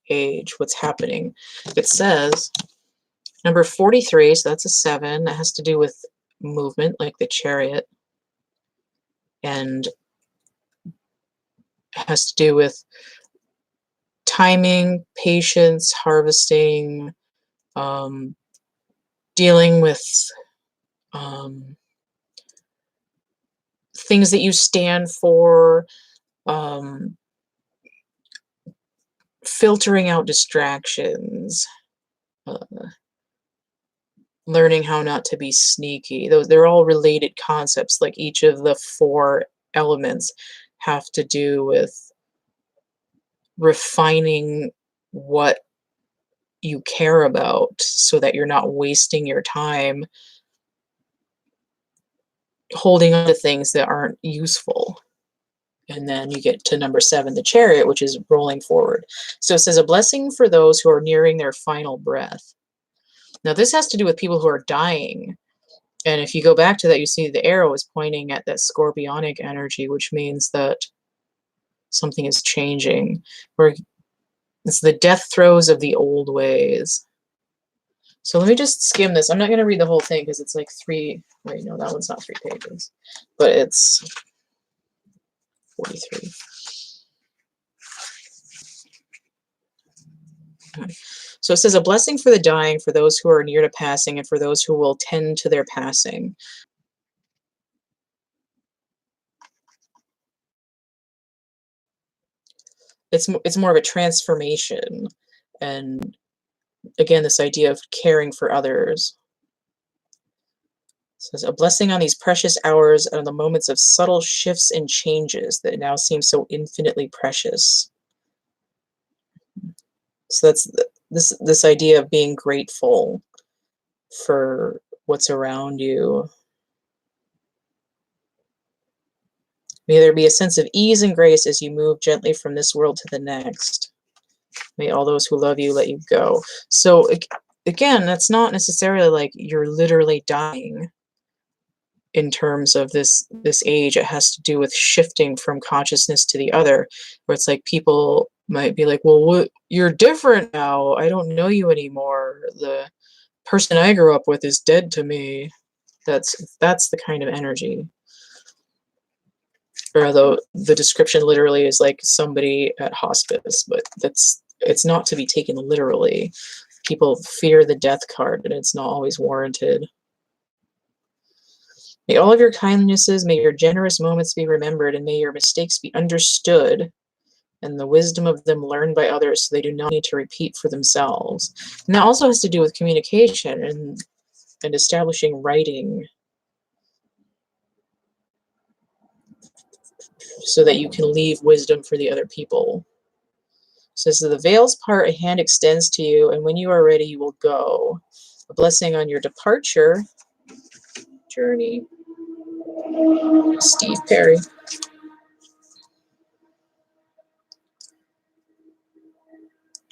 age, what's happening, it says number 43, so that's a 7. That has to do with movement, like the Chariot, and has to do with timing, patience, harvesting, dealing with things that you stand for, filtering out distractions, learning how not to be sneaky. They're all related concepts. Like each of the 4 elements have to do with refining what you care about so that you're not wasting your time holding on to things that aren't useful. And then you get to number 7, the Chariot, which is rolling forward. So it says, a blessing for those who are nearing their final breath. Now, this has to do with people who are dying. And if you go back to that, you see the arrow is pointing at that scorpionic energy, which means that something is changing. It's the death throes of the old ways. So let me just skim this. I'm not going to read the whole thing because it's like 3. Wait, no, that one's not 3 pages. But it's 43. Okay. So it says, a blessing for the dying, for those who are near to passing, and for those who will tend to their passing. It's more of a transformation. And again, this idea of caring for others. It says, a blessing on these precious hours and on the moments of subtle shifts and changes that now seem so infinitely precious. So that's this idea of being grateful for what's around you. May there be a sense of ease and grace as you move gently from this world to the next. May all those who love you let you go. So again, that's not necessarily like you're literally dying in terms of this age. It has to do with shifting from consciousness to the other, where it's like people might be like, well, what, you're different now. I don't know you anymore. The person I grew up with is dead to me. That's the kind of energy. Or though the description literally is like somebody at hospice, but it's not to be taken literally. People fear the death card, and it's not always warranted. May all of your kindnesses, may your generous moments be remembered, and may your mistakes be understood, and the wisdom of them learned by others so they do not need to repeat for themselves. And that also has to do with communication and establishing writing so that you can leave wisdom for the other people. It says, the veils part, a hand extends to you, and when you are ready, you will go. A blessing on your departure journey. Steve Perry.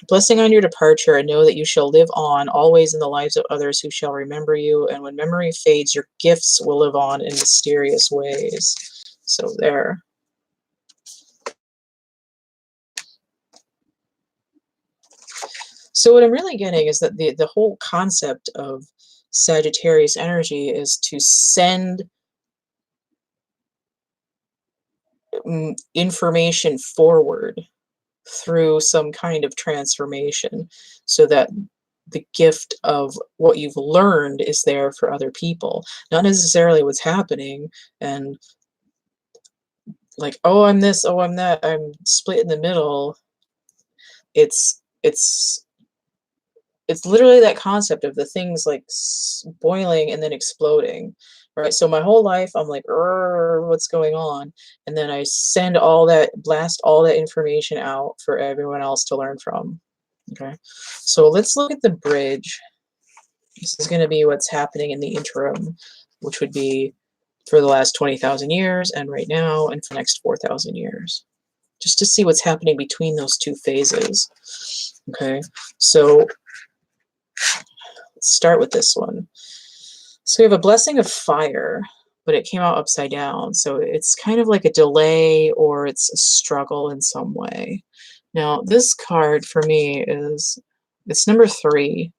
Blessing on your departure, and know that you shall live on always in the lives of others who shall remember you, and when memory fades, your gifts will live on in mysterious ways. So there. So what I'm really getting is that the whole concept of Sagittarius energy is to send information forward through some kind of transformation so that the gift of what you've learned is there for other people, not necessarily what's happening and like, oh, I'm this, oh, I'm that, I'm split in the middle. It's literally that concept of the things like boiling and then exploding, right? So my whole life I'm like, what's going on? And then I send all that, blast all that information out for everyone else to learn from. Okay, so let's look at the bridge. This is going to be what's happening in the interim, which would be for the last 20,000 years and right now and for the next 4,000 years, just to see what's happening between those two phases. Okay, so let's start with this one. So we have a blessing of fire, but it came out upside down. So it's kind of like a delay or it's a struggle in some way. Now, this card for me it's number 3.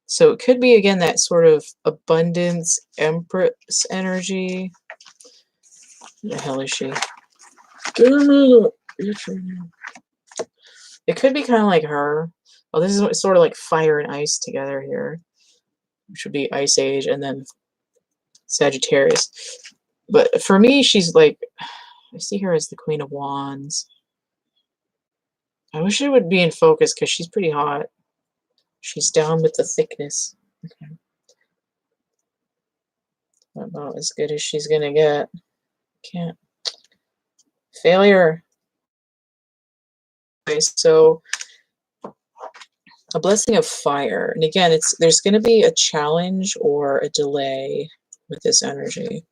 So it could be, again, that sort of abundance empress energy. What the hell is she? It could be kind of like her. Oh, this is sort of like fire and ice together here. which would be Ice Age, and then Sagittarius. But for me, she's like, I see her as the Queen of Wands. I wish it would be in focus because she's pretty hot. She's down with the thickness. Okay. About as good as she's gonna get. Can't. Failure. Okay, so a blessing of fire. And again, there's gonna be a challenge or a delay with this energy.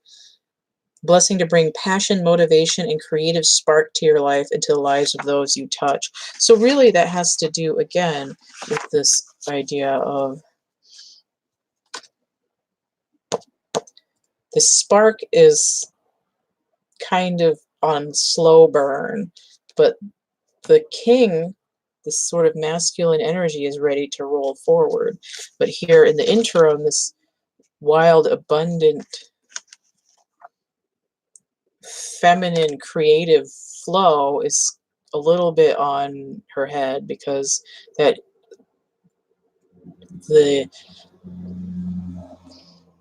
Blessing to bring passion, motivation, and creative spark to your life and to the lives of those you touch. So really that has to do, again, with this idea of the spark is kind of on slow burn, but the king, this sort of masculine energy, is ready to roll forward. But here in the interim, this wild, abundant, feminine, creative flow is a little bit on her head because that the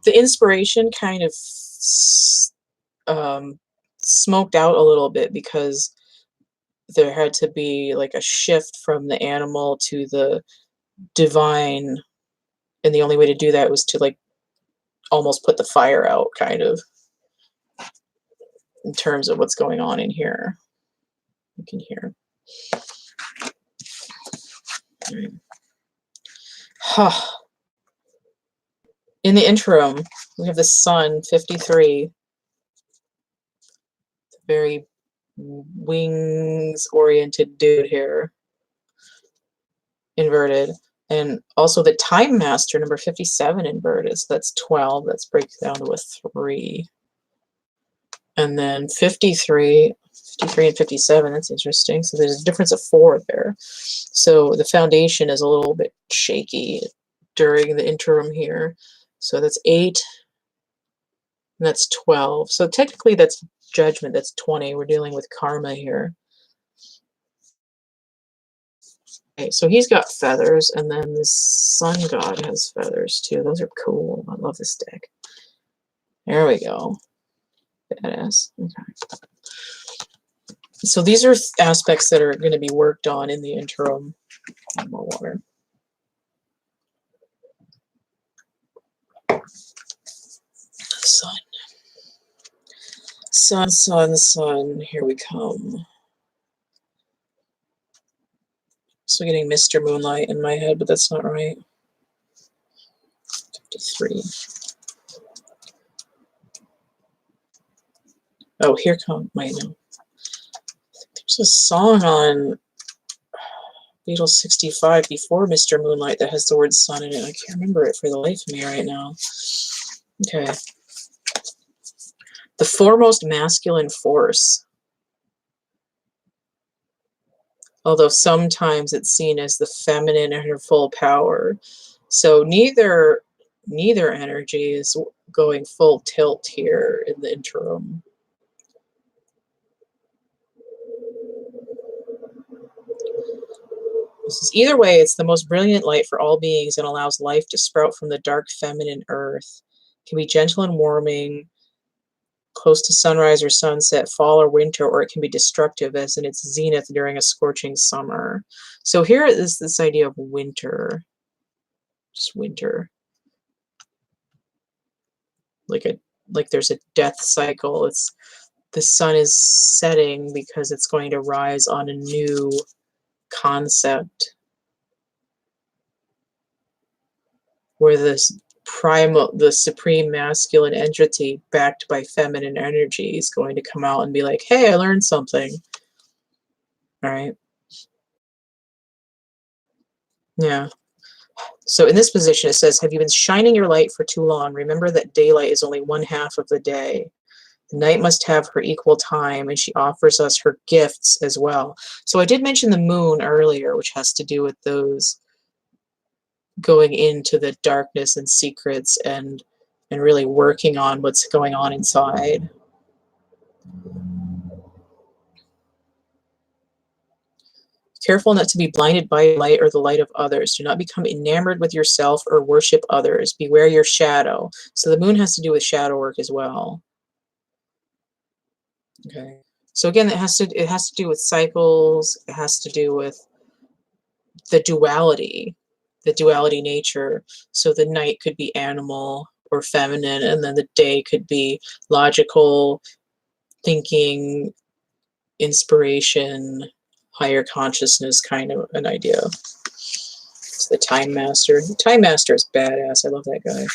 inspiration kind of smoked out a little bit because there had to be like a shift from the animal to the divine, and the only way to do that was to like almost put the fire out, kind of, in terms of what's going on in here. You can hear. Huh. In the interim, we have the sun, 53. Very wings-oriented dude here. Inverted. And also the time master, number 57, inverted. So that's 12. That's breaks down to a 3. And then 53 and 57, that's interesting. So there's a difference of 4 there. So the foundation is a little bit shaky during the interim here. So that's 8, and that's 12. So technically that's judgment, that's 20. We're dealing with karma here. Okay, so he's got feathers, and then this sun god has feathers too. Those are cool. I love this deck. There we go. Badass. Okay. So these are aspects that are going to be worked on in the interim. More water. Sun. Sun, sun, sun. Here we come. So getting Mr. Moonlight in my head, but that's not right. 53. Oh, here come. Wait, no. There's a song on Beatles 65 before Mr. Moonlight that has the word sun in it. I can't remember it for the life of me right now. Okay. The foremost masculine force. Although sometimes it's seen as the feminine in her full power. So neither energy is going full tilt here in the interim. Either way, it's the most brilliant light for all beings and allows life to sprout from the dark feminine earth. It can be gentle and warming, close to sunrise or sunset, fall or winter, or it can be destructive as in its zenith during a scorching summer. So here is this idea of winter. Just winter. Like there's a death cycle. It's the sun is setting because it's going to rise on a new concept where the supreme masculine entity backed by feminine energy is going to come out and be like, hey, I learned something. All right. Yeah. So in this position, it says, have you been shining your light for too long? Remember that daylight is only 1/2 of the day. The night must have her equal time, and she offers us her gifts as well. So I did mention the moon earlier, which has to do with those going into the darkness and secrets and really working on what's going on inside. Careful not to be blinded by light or the light of others. Do not become enamored with yourself or worship others. Beware your shadow. So the moon has to do with shadow work as well. Okay. So again, it has to do with cycles. It has to do with the duality nature. So the night could be animal or feminine, and then the day could be logical, thinking, inspiration, higher consciousness kind of an idea. It's the Time Master. The Time Master is badass. I love that guy.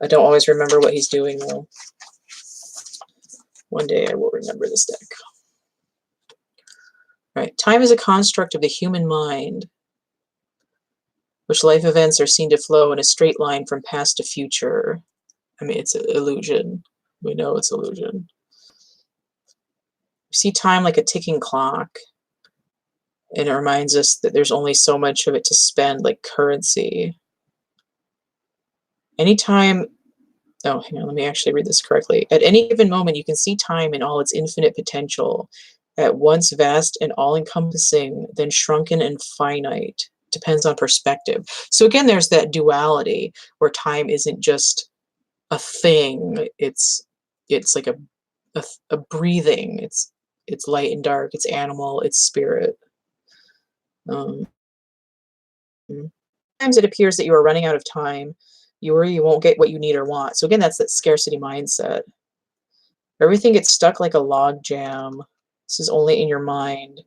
I don't always remember what he's doing, though. One day I will remember this deck. Right. Time is a construct of the human mind, which life events are seen to flow in a straight line from past to future. I mean, it's an illusion. We know it's illusion. We see time like a ticking clock, and it reminds us that there's only so much of it to spend, like currency. Anytime, oh, hang on, let me actually read this correctly. At any given moment, you can see time in all its infinite potential, at once vast and all-encompassing, then shrunken and finite. Depends on perspective. So again, there's that duality where time isn't just a thing. It's like a breathing. It's light and dark. It's animal. It's spirit. Sometimes it appears that you are running out of time. You worry you won't get what you need or want. So again, that's that scarcity mindset. Everything gets stuck like a log jam. This is only in your mind.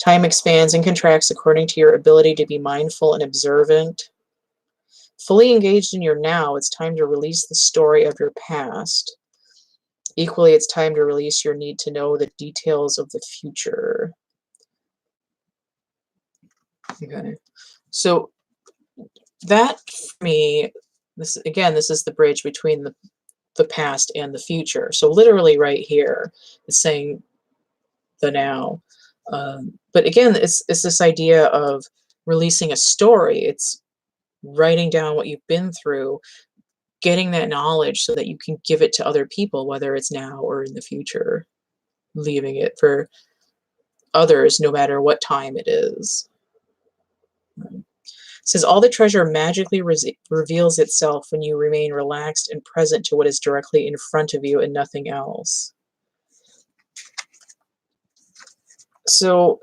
Time expands and contracts according to your ability to be mindful and observant. Fully engaged in your now, it's time to release the story of your past. Equally, it's time to release your need to know the details of the future. Okay. So that, for me, this is the bridge between the past and the future. So literally right here, it's saying the now. But again, it's this idea of releasing a story. It's writing down what you've been through, getting that knowledge so that you can give it to other people, whether it's now or in the future, leaving it for others, no matter what time it is. It says all the treasure magically reveals itself when you remain relaxed and present to what is directly in front of you and nothing else. So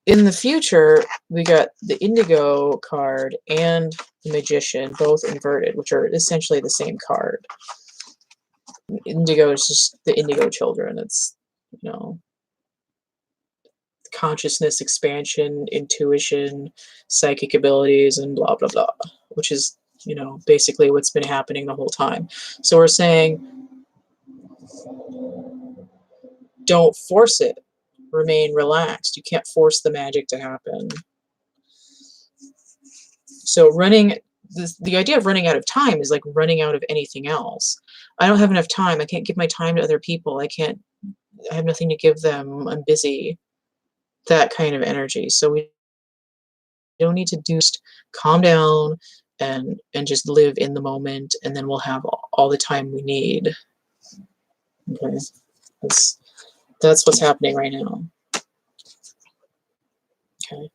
in the future, we got the Indigo card and the Magician, both inverted, which are essentially the same card. Indigo is just the Indigo children. It's, you know, consciousness expansion, intuition, psychic abilities, and blah, blah, blah, which is, you know, basically what's been happening the whole time. So we're saying, don't force it. Remain relaxed. You can't force the magic to happen. So the idea of running out of time is like running out of anything else. I don't have enough time. I can't give my time to other people. I have nothing to give them. I'm busy. That kind of energy. So we don't need to just calm down and just live in the moment, and then we'll have all the time we need. Okay. That's what's happening right now. Okay.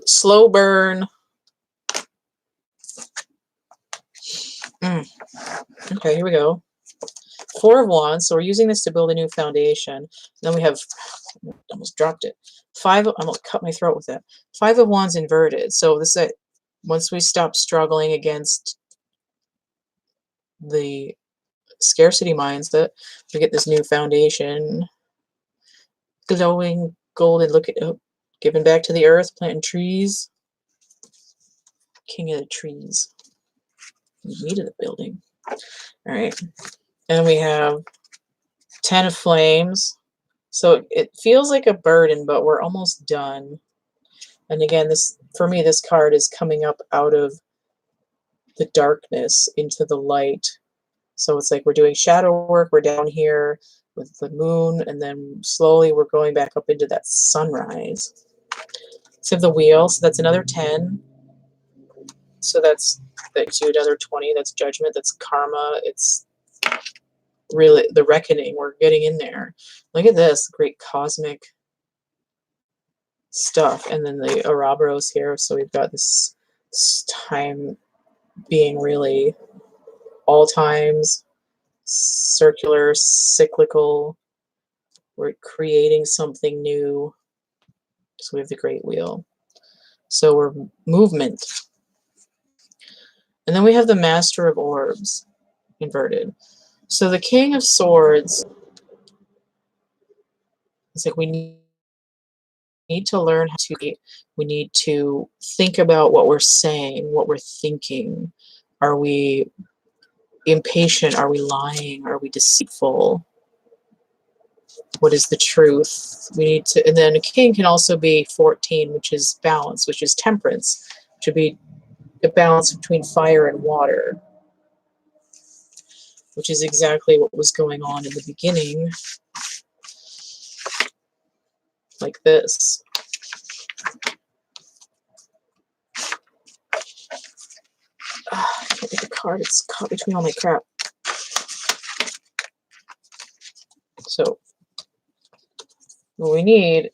Slow burn. Okay, here we go. 4 of Wands. So we're using this to build a new foundation. Then we have, almost dropped it. I'm gonna cut my throat with that. 5 of Wands inverted. So this is once we stop struggling against the scarcity mindset, we get this new foundation. Glowing golden, look at giving back to the earth, planting trees. King of the trees. Meat of the building. All right. And we have 10 of Flames. So it feels like a burden, but we're almost done. And again, for me, this card is coming up out of the darkness into the light. So it's like we're doing shadow work. We're down here with the moon, and then slowly we're going back up into that sunrise. So the Wheel, so that's another 10. So that gives you another 20. That's judgment. That's karma. It's really the reckoning. We're getting in there. Look at this great cosmic stuff. And then the Ouroboros here. So we've got this time being really all times, circular, cyclical. We're creating something new. So we have the Great Wheel. So we're movement. And then we have the Master of Orbs inverted. So the King of Swords, it's like we need to learn how to, we need to think about what we're saying, what we're thinking. Are we impatient? Are we lying? Are we deceitful? What is the truth? We need to, and then a king can also be 14, which is balance, which is temperance, which would be the balance between fire and water, which is exactly what was going on in the beginning, like this. I can't get the card, it's caught between all my crap. So, what we need,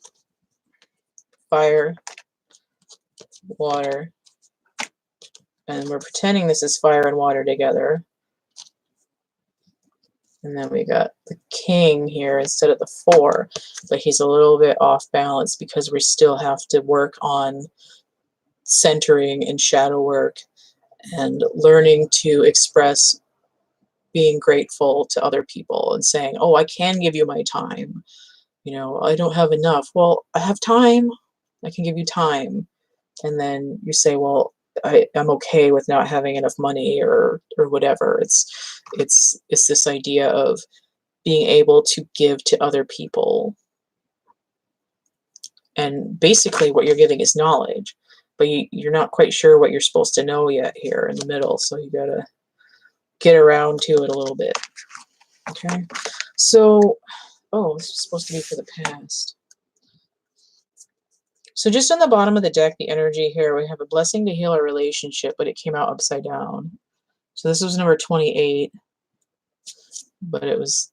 fire, water, and we're pretending this is fire and water together. And then we got the king here instead of the 4, but he's a little bit off balance because we still have to work on centering and shadow work and learning to express being grateful to other people and saying, oh, I can give you my time. You know, I don't have enough. Well, I have time. I can give you time. And then you say, well, I'm okay with not having enough money or whatever. It's this idea of being able to give to other people. And basically what you're giving is knowledge, but you're not quite sure what you're supposed to know yet here in the middle. So you gotta get around to it a little bit. Okay. So, oh, this is supposed to be for the past. So just on the bottom of the deck, the energy here, we have a blessing to heal a relationship, but it came out upside down. So this was number 28, but it was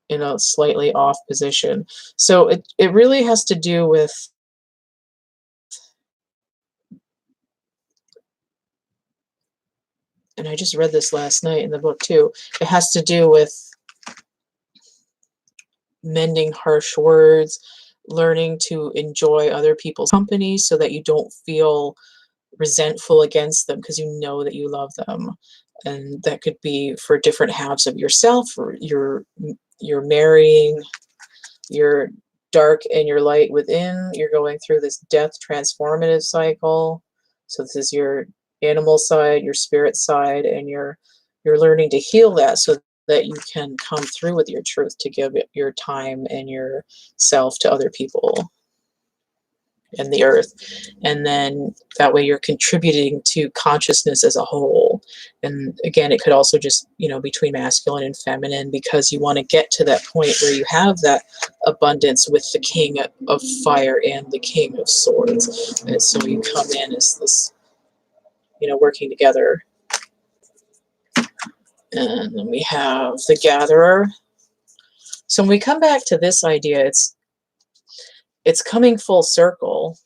in a slightly off position. So it really has to do with, and I just read this last night in the book too, it has to do with mending harsh words, learning to enjoy other people's company so that you don't feel resentful against them because you know that you love them. And that could be for different halves of yourself, or you're marrying your dark and your light within. You're going through this death transformative cycle. So this is your animal side, your spirit side, and you're learning to heal that so that you can come through with your truth to give your time and yourself to other people and the earth. And then that way you're contributing to consciousness as a whole. And again, it could also just, you know, between masculine and feminine, because you want to get to that point where you have that abundance with the king of fire and the king of swords. And so you come in as this, you know, working together. And then we have the gatherer. So when we come back to this idea, it's coming full circle.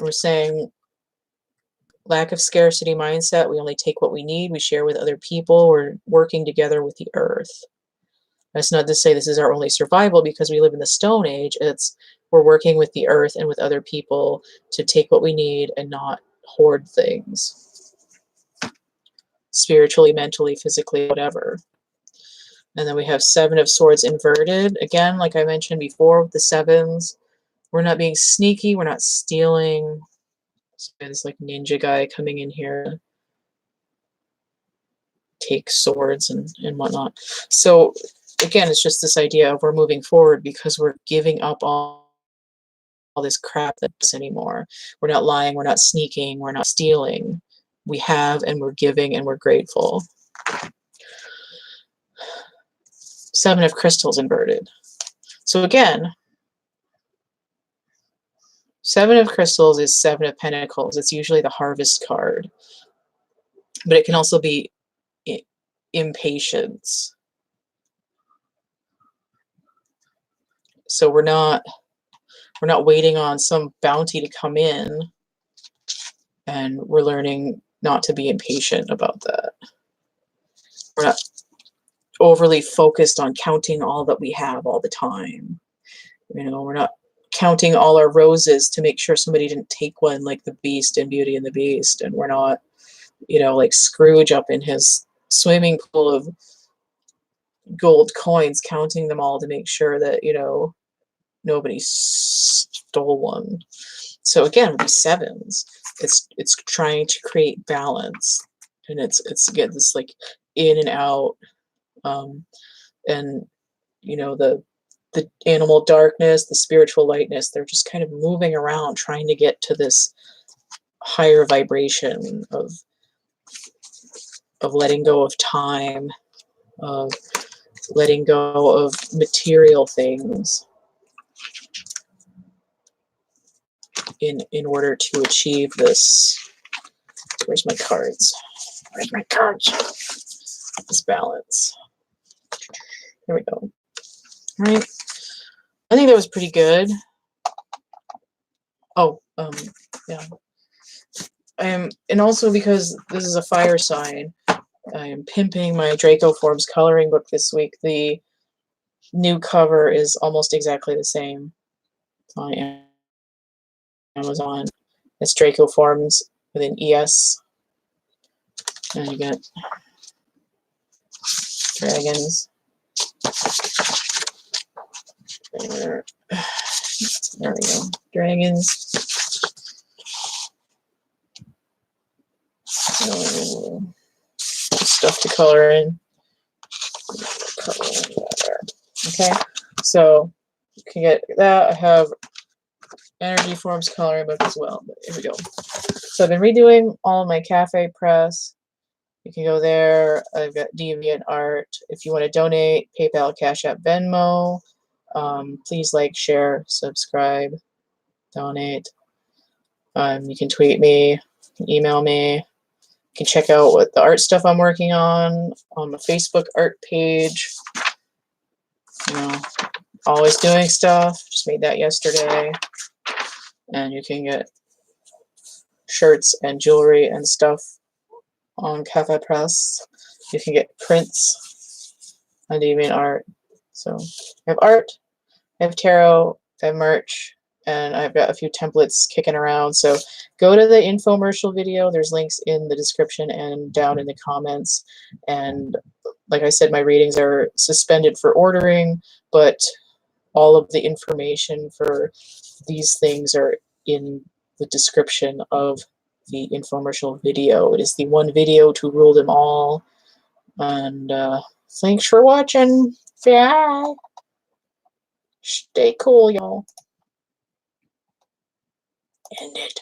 We're saying lack of scarcity mindset. We only take what we need. We share with other people. We're working together with the earth. That's not to say this is our only survival because we live in the Stone Age. We're working with the earth and with other people to take what we need and not hoard things. Spiritually, mentally, physically, whatever. And then we have 7 of Swords inverted. Again, like I mentioned before with the 7s, we're not being sneaky. We're not stealing. So this like ninja guy coming in here, take swords and whatnot. So again, it's just this idea of we're moving forward because we're giving up all this crap that's anymore. We're not lying, we're not sneaking, we're not stealing. We have, and we're giving, and we're grateful. 7 of Crystals inverted. So again, 7 of Crystals is 7 of Pentacles. It's usually the Harvest card. But it can also be impatience. So we're not waiting on some bounty to come in, and we're learning not to be impatient about that. We're not overly focused on counting all that we have all the time. You know, we're not counting all our roses to make sure somebody didn't take one, like the Beast in Beauty and the Beast. And we're not, you know, like Scrooge up in his swimming pool of gold coins, counting them all to make sure that, you know, nobody stole one. So again, with these sevens, it's trying to create balance, and it's again this like in and out, and you know, the animal darkness, the spiritual lightness, they're just kind of moving around trying to get to this higher vibration of letting go of time, of letting go of material things in order to achieve this. Where's my cards? Where's my cards? This balance. Here we go. All right. I think that was pretty good. Oh, yeah. And also because this is a fire sign, I am pimping my Draco Forms coloring book this week. The new cover is almost exactly the same on Amazon. It's Draco Forms with an ES. And you get dragons. There we go. Dragons. Stuff to color in. Okay, so you can get that. I have Energy Forms coloring book as well. But here we go. So I've been redoing all of my cafe press. You can go there. I've got Deviant Art. If you want to donate, PayPal, Cash App, Venmo. Please like, share, subscribe, donate. You can tweet me, you can email me. You can check out what the art stuff I'm working on my Facebook art page. You know, always doing stuff. Just made that yesterday. And you can get shirts and jewelry and stuff on Cafe Press. You can get prints on Deviant Art. So I have art, I have tarot, I have merch, and I've got a few templates kicking around. So go to the infomercial video. There's links in the description and down in the comments. And like I said, my readings are suspended for ordering, but all of the information for these things are in the description of the infomercial video. It is the one video to rule them all. And thanks for watching. Bye. Stay cool, y'all. End it.